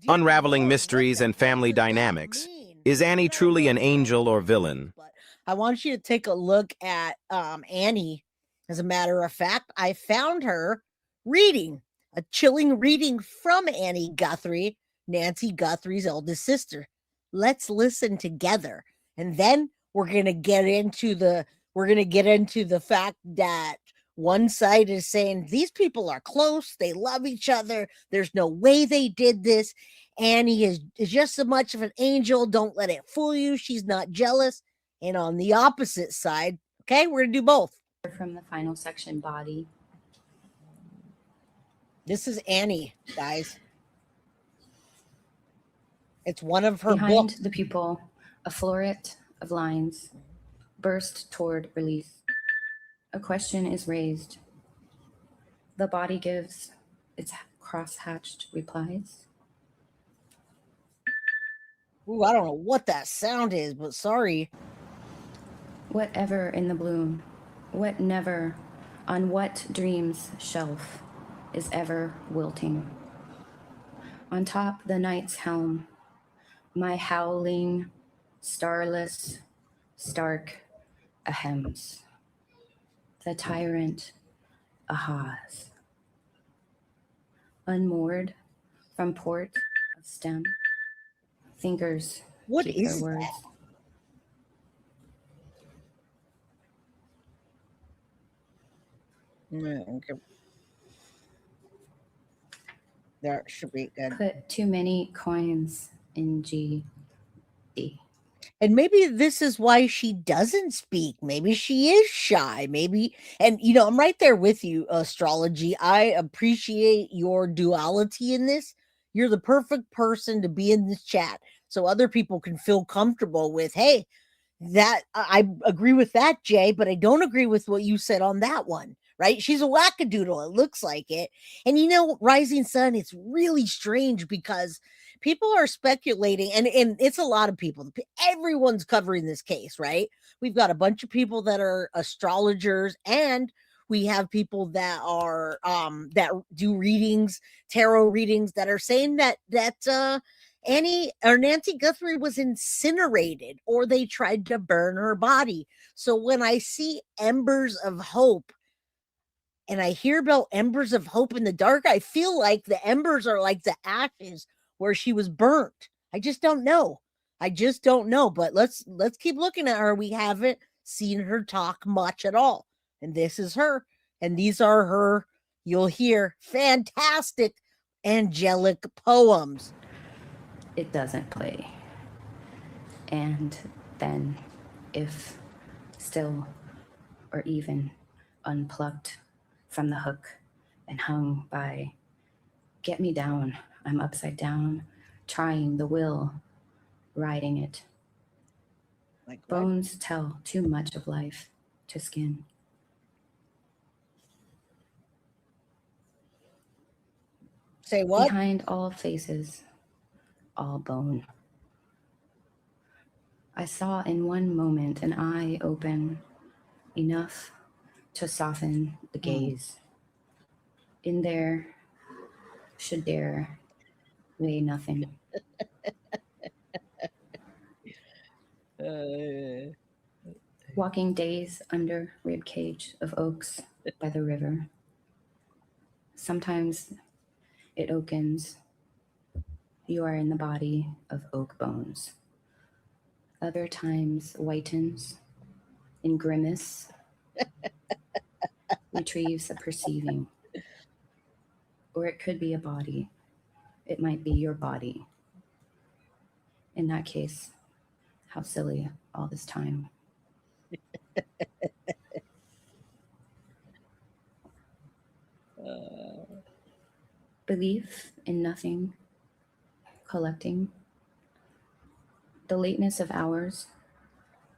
unraveling mysteries and family dynamics. Is Annie truly an angel or villain? But I want you to take a look at Annie. As a matter of fact, I found her reading a chilling reading from Annie Guthrie, Nancy Guthrie's oldest sister. Let's listen together, and then we're gonna get into the fact that one side is saying these people are close, they love each other, there's no way they did this. Annie is just as much of an angel. Don't let it fool you. She's not jealous. And on the opposite side, okay, we're going to do both. From the final section, body. This is Annie, guys. It's one of her Behind books. The pupil, a floret of lines burst toward release. A question is raised. The body gives its cross-hatched replies. Ooh, I don't know what that sound is, but sorry. Whatever in the bloom, what never, on what dream's shelf is ever wilting. On top the night's helm, my howling, starless, stark ahems. The tyrant ahas. Unmoored from port of stem, fingers What keep is their words. that? Okay. That should be good. Put too many coins in GD. And maybe this is why she doesn't speak. Maybe she is shy. Maybe, and I'm right there with you, astrology. I appreciate your duality in this. You're the perfect person to be in this chat so other people can feel comfortable with, hey, that I agree with that, Jay, but I don't agree with what you said on that one. Right? She's a wackadoodle. It looks like it. And Rising Sun, it's really strange because people are speculating, and it's a lot of people. Everyone's covering this case, right? We've got a bunch of people that are astrologers, and we have people that are that do readings, tarot readings, that are saying that Annie or Nancy Guthrie was incinerated, or they tried to burn her body. So when I see embers of hope and I hear about embers of hope in the dark, I feel like the embers are like the ashes where she was burnt. I just don't know. But let's keep looking at her. We haven't seen her talk much at all. And this is her. And these are her, you'll hear, fantastic angelic poems. It doesn't play. And then, if still or even unplucked from the hook and hung by, get me down, I'm upside down, trying the will, riding it. Like what? Bones tell too much of life to skin. Say what? Behind all faces, all bone. I saw in one moment an eye open enough to soften the gaze. In there should dare weigh nothing. Walking days under ribcage of oaks by the river. Sometimes it opens. You are in the body of oak bones. Other times whitens in grimace, retrieves a perceiving. Or it could be a body. It might be your body. In that case, how silly all this time. Belief in nothing, collecting. The lateness of hours.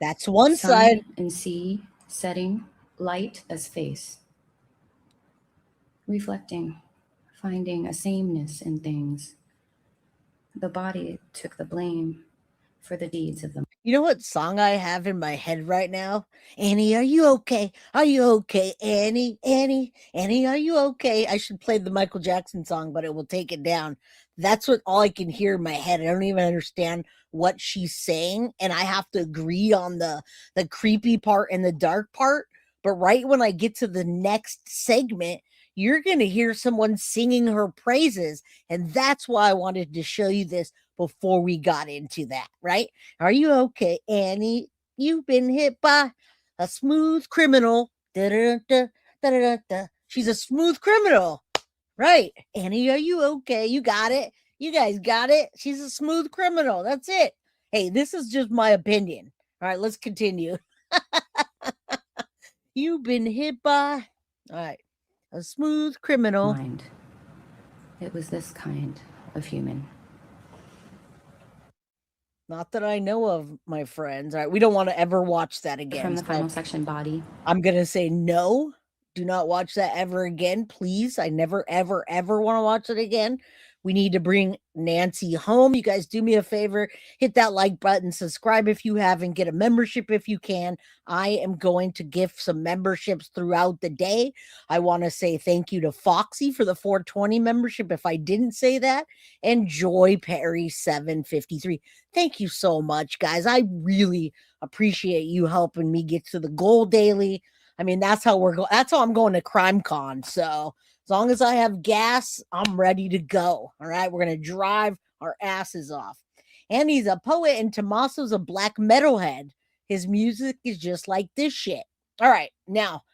That's one Sun side. and sea setting, light as face. Reflecting, finding a sameness in things. The body took the blame for the deeds of the You know what song I have in my head right now? Annie, are you okay? Are you okay? Annie, Annie, Annie, are you okay? I should play the Michael Jackson song, but it will take it down. That's what all I can hear in my head. I don't even understand what she's saying, and I have to agree on the creepy part and the dark part. But right when I get to the next segment, you're going to hear someone singing her praises, and that's why I wanted to show you this before we got into that, right? Are you okay, Annie? You've been hit by a smooth criminal. Da-da-da, da-da-da-da. She's a smooth criminal. Right. Annie, are you okay? You got it. You guys got it. She's a smooth criminal. That's it. Hey, this is just my opinion. All right, let's continue. You've been hit by, all right, a smooth criminal. mind. It was this kind of human. Not that I know of, my friends. All right, we don't want to ever watch that again. From the It's final called- section, body. I'm going to say no. Do not watch that ever again, please. I never, ever, ever want to watch it again. We need to bring Nancy home. You guys do me a favor, hit that like button, subscribe if you haven't, get a membership if you can. I am going to gift some memberships throughout the day. I want to say thank you to Foxy for the 420 membership if I didn't say that, and Joy Perry 753. Thank you so much, guys. I really appreciate you helping me get to the goal daily. I mean, that's how we're going. That's how I'm going to Crime Con. So as long as I have gas, I'm ready to go. All right, we're gonna drive our asses off. And he's a poet, and Tommaso's a black metalhead. His music is just like this shit. All right, now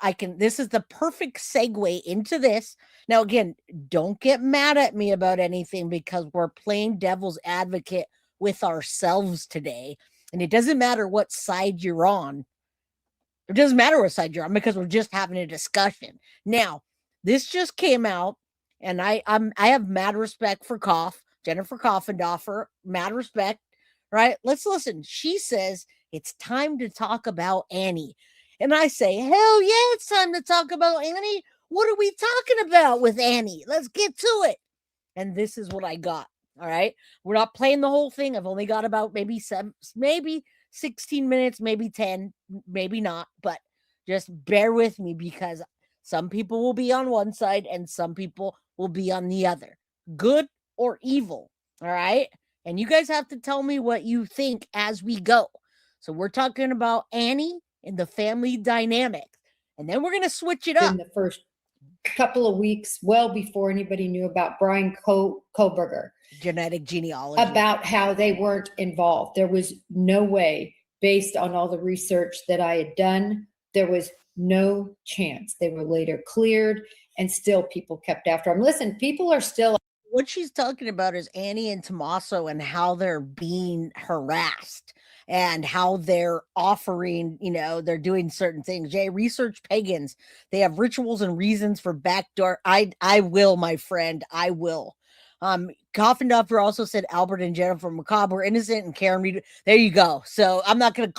I can. This is the perfect segue into this. Now, again, don't get mad at me about anything because we're playing devil's advocate with ourselves today, and it doesn't matter what side you're on. It doesn't matter what side you're on because we're just having a discussion. Now, this just came out, and I have mad respect for Jennifer Coffendorfer, mad respect, right? Let's listen. She says it's time to talk about Annie. And I say, hell yeah, it's time to talk about Annie. What are we talking about with Annie? Let's get to it. And this is what I got. All right. We're not playing the whole thing. I've only got about maybe 16 minutes, maybe 10, maybe not, but just bear with me because some people will be on one side and some people will be on the other, good or evil. All right. And you guys have to tell me what you think as we go. So we're talking about Annie and the family dynamic. And then we're going to switch it up. In the first couple of weeks, well before anybody knew about Brian Koberger, Genetic genealogy. about how they weren't involved. There was no way, based on all the research that I had done, there was no chance. They were later cleared, and still people kept after them. Listen, people are still. What she's talking about is Annie and Tommaso and how they're being harassed and how they're offering, they're doing certain things. Jay, research pagans. They have rituals and reasons for backdoor. I will, my friend. I will. Coffendorfer also said Albert and Jennifer Macabre were innocent and Karen Reed. There you go. So I've had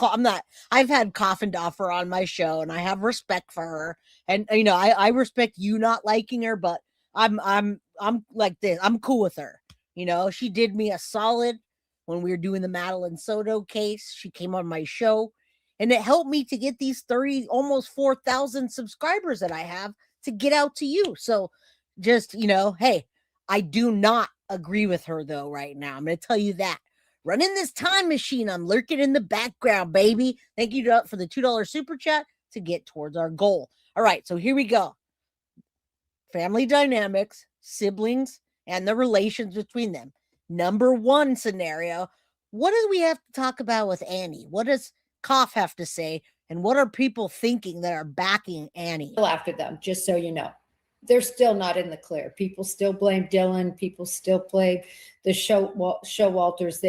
Coffendorfer on my show and I have respect for her. And, I respect you not liking her, but I'm like this. I'm cool with her. She did me a solid when we were doing the Madeline Soto case. She came on my show and it helped me to get these 30, almost 4,000 subscribers that I have to get out to you. So just, hey, I do not agree with her though right now. I'm going to tell you that. Running this time machine. I'm lurking in the background, baby. Thank you for the $2 super chat to get towards our goal. All right, so here we go. Family dynamics, siblings, and the relations between them. Number one scenario, what do we have to talk about with Annie? What does Koff have to say? And what are people thinking that are backing Annie? After them, just so you know. They're still not in the clear. People still blame Dylan. People still blame the Showalters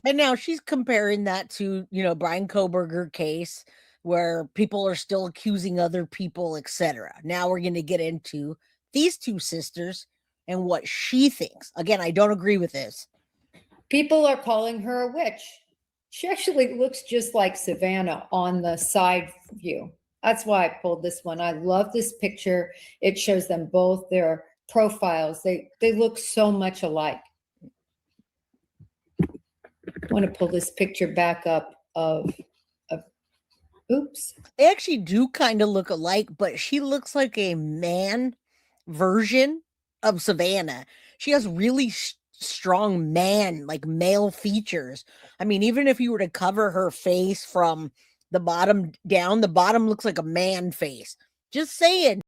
And now she's comparing that to, Brian Koberger case where people are still accusing other people, etc. Now we're going to get into these two sisters and what she thinks. Again, I don't agree with this. People are calling her a witch. She actually looks just like Savannah on the side view. That's why I pulled this one. I love this picture. It shows them both, their profiles. They look so much alike. want to pull this picture back up of oops. They actually do kind of look alike, but she looks like a man version of Savannah. She has really strong man, like male features. I mean, even if you were to cover her face from the bottom down, the bottom looks like a man face. Just saying.